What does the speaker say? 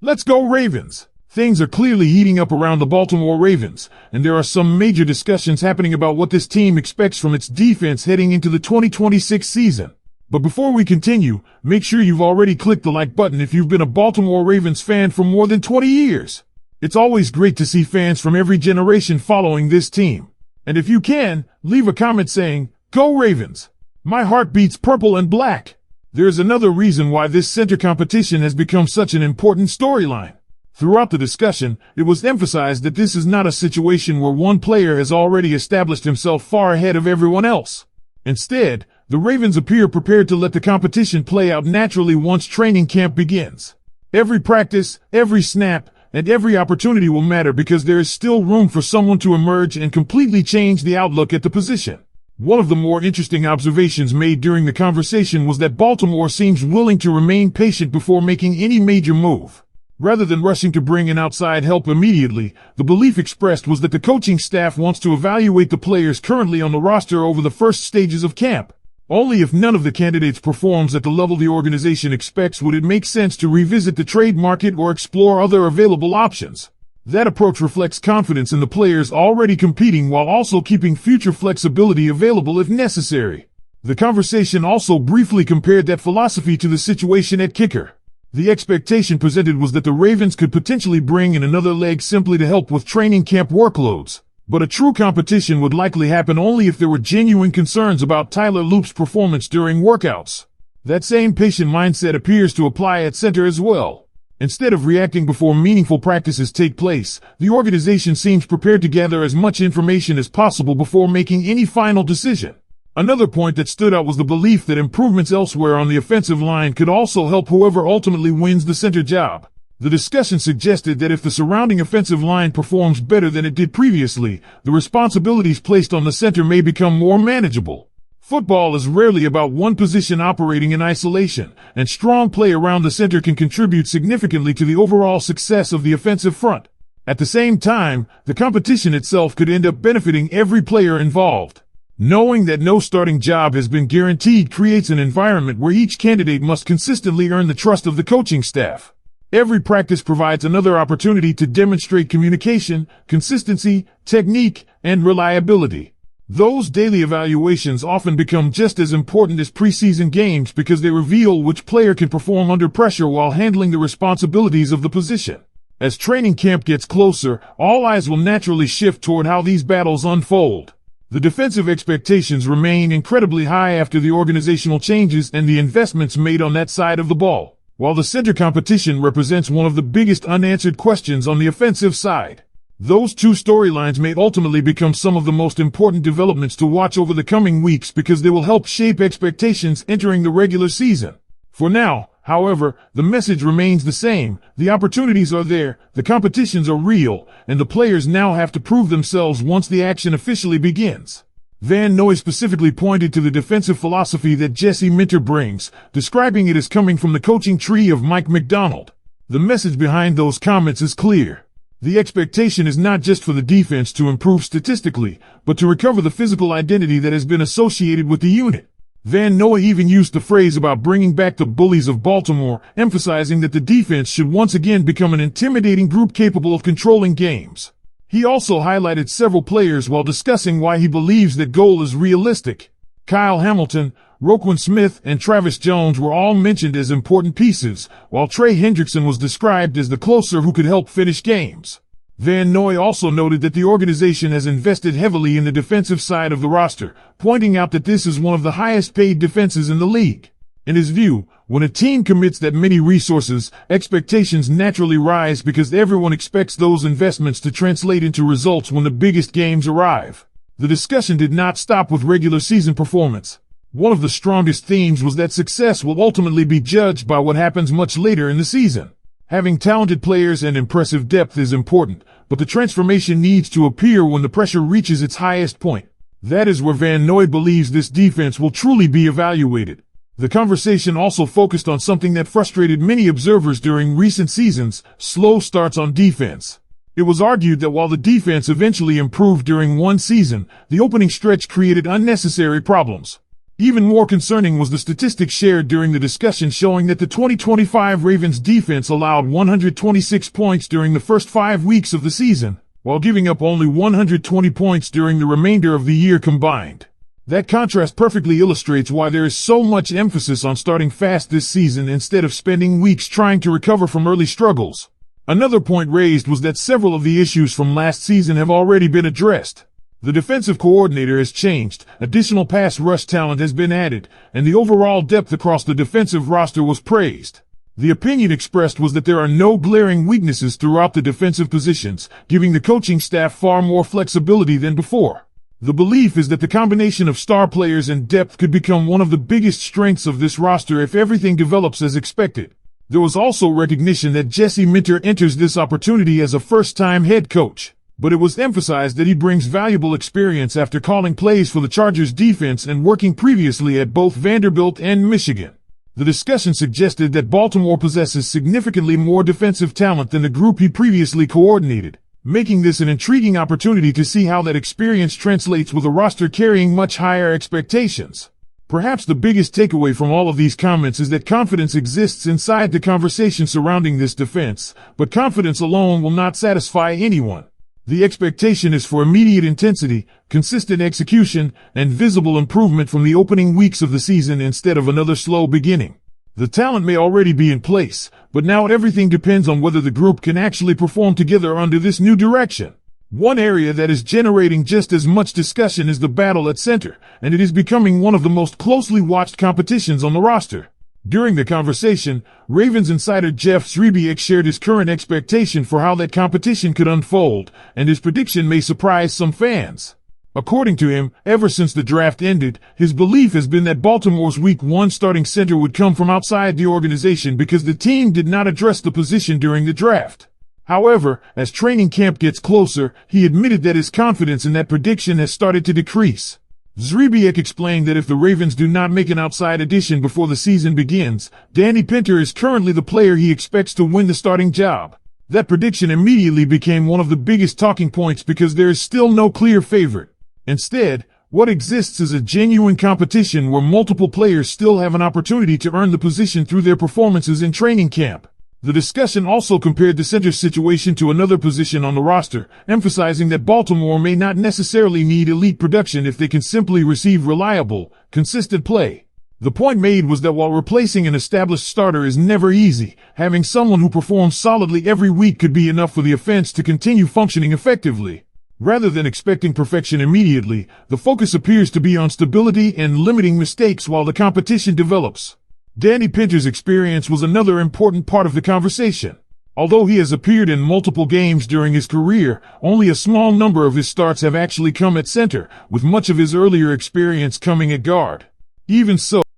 Let's go Ravens! Things are clearly heating up around the Baltimore Ravens, and there are some major discussions happening about what this team expects from its defense heading into the 2026 season. But before we continue, make sure you've already clicked the like button if you've been a Baltimore Ravens fan for more than 20 years. It's always great to see fans from every generation following this team. And if you can, leave a comment saying, "Go Ravens! My heart beats purple and black." There's another reason why this center competition has become such an important storyline. Throughout the discussion, it was emphasized that this is not a situation where one player has already established himself far ahead of everyone else. Instead, the Ravens appear prepared to let the competition play out naturally once training camp begins. Every practice, every snap, and every opportunity will matter because there is still room for someone to emerge and completely change the outlook at the position. One of the more interesting observations made during the conversation was that Baltimore seems willing to remain patient before making any major move. Rather than rushing to bring in outside help immediately, the belief expressed was that the coaching staff wants to evaluate the players currently on the roster over the first stages of camp. Only if none of the candidates performs at the level the organization expects would it make sense to revisit the trade market or explore other available options. That approach reflects confidence in the players already competing while also keeping future flexibility available if necessary. The conversation also briefly compared that philosophy to the situation at kicker. The expectation presented was that the Ravens could potentially bring in another leg simply to help with training camp workloads. But a true competition would likely happen only if there were genuine concerns about Tyler Loop's performance during workouts. That same patient mindset appears to apply at center as well. Instead of reacting before meaningful practices take place, the organization seems prepared to gather as much information as possible before making any final decision. Another point that stood out was the belief that improvements elsewhere on the offensive line could also help whoever ultimately wins the center job. The discussion suggested that if the surrounding offensive line performs better than it did previously, the responsibilities placed on the center may become more manageable. Football is rarely about one position operating in isolation, and strong play around the center can contribute significantly to the overall success of the offensive front. At the same time, the competition itself could end up benefiting every player involved. Knowing that no starting job has been guaranteed creates an environment where each candidate must consistently earn the trust of the coaching staff. Every practice provides another opportunity to demonstrate communication, consistency, technique, and reliability. Those daily evaluations often become just as important as preseason games because they reveal which player can perform under pressure while handling the responsibilities of the position. As training camp gets closer, all eyes will naturally shift toward how these battles unfold. The defensive expectations remain incredibly high after the organizational changes and the investments made on that side of the ball, while the center competition represents one of the biggest unanswered questions on the offensive side. Those two storylines may ultimately become some of the most important developments to watch over the coming weeks because they will help shape expectations entering the regular season. For now, however, the message remains the same. The opportunities are there, the competitions are real, and the players now have to prove themselves once the action officially begins. Van Noy specifically pointed to the defensive philosophy that Jesse Minter brings, describing it as coming from the coaching tree of Mike Macdonald. The message behind those comments is clear. The expectation is not just for the defense to improve statistically, but to recover the physical identity that has been associated with the unit. Van Noy even used the phrase about bringing back the bullies of Baltimore, emphasizing that the defense should once again become an intimidating group capable of controlling games. He also highlighted several players while discussing why he believes that goal is realistic. Kyle Hamilton, Roquan Smith, and Travis Jones were all mentioned as important pieces, while Trey Hendrickson was described as the closer who could help finish games. Van Noy also noted that the organization has invested heavily in the defensive side of the roster, pointing out that this is one of the highest paid defenses in the league. In his view, when a team commits that many resources, expectations naturally rise because everyone expects those investments to translate into results when the biggest games arrive. The discussion did not stop with regular season performance. One of the strongest themes was that success will ultimately be judged by what happens much later in the season. Having talented players and impressive depth is important, but the transformation needs to appear when the pressure reaches its highest point. That is where Van Noy believes this defense will truly be evaluated. The conversation also focused on something that frustrated many observers during recent seasons: slow starts on defense. It was argued that while the defense eventually improved during one season, the opening stretch created unnecessary problems. Even more concerning was the statistic shared during the discussion showing that the 2025 Ravens defense allowed 126 points during the first 5 weeks of the season, while giving up only 120 points during the remainder of the year combined. That contrast perfectly illustrates why there is so much emphasis on starting fast this season instead of spending weeks trying to recover from early struggles. Another point raised was that several of the issues from last season have already been addressed. The defensive coordinator has changed, additional pass rush talent has been added, and the overall depth across the defensive roster was praised. The opinion expressed was that there are no glaring weaknesses throughout the defensive positions, giving the coaching staff far more flexibility than before. The belief is that the combination of star players and depth could become one of the biggest strengths of this roster if everything develops as expected. There was also recognition that Jesse Minter enters this opportunity as a first-time head coach, but it was emphasized that he brings valuable experience after calling plays for the Chargers defense and working previously at both Vanderbilt and Michigan. The discussion suggested that Baltimore possesses significantly more defensive talent than the group he previously coordinated, making this an intriguing opportunity to see how that experience translates with a roster carrying much higher expectations. Perhaps the biggest takeaway from all of these comments is that confidence exists inside the conversation surrounding this defense, but confidence alone will not satisfy anyone. The expectation is for immediate intensity, consistent execution, and visible improvement from the opening weeks of the season instead of another slow beginning. The talent may already be in place, but now everything depends on whether the group can actually perform together under this new direction. One area that is generating just as much discussion is the battle at center, and it is becoming one of the most closely watched competitions on the roster. During the conversation, Ravens insider Jeff Zrebiec shared his current expectation for how that competition could unfold, and his prediction may surprise some fans. According to him, ever since the draft ended, his belief has been that Baltimore's Week 1 starting center would come from outside the organization because the team did not address the position during the draft. However, as training camp gets closer, he admitted that his confidence in that prediction has started to decrease. Zrebiec explained that if the Ravens do not make an outside addition before the season begins, Danny Pinter is currently the player he expects to win the starting job. That prediction immediately became one of the biggest talking points because there is still no clear favorite. Instead, what exists is a genuine competition where multiple players still have an opportunity to earn the position through their performances in training camp. The discussion also compared the center situation to another position on the roster, emphasizing that Baltimore may not necessarily need elite production if they can simply receive reliable, consistent play. The point made was that while replacing an established starter is never easy, having someone who performs solidly every week could be enough for the offense to continue functioning effectively. Rather than expecting perfection immediately, the focus appears to be on stability and limiting mistakes while the competition develops. Danny Pinter's experience was another important part of the conversation. Although he has appeared in multiple games during his career, only a small number of his starts have actually come at center, with much of his earlier experience coming at guard. Even so,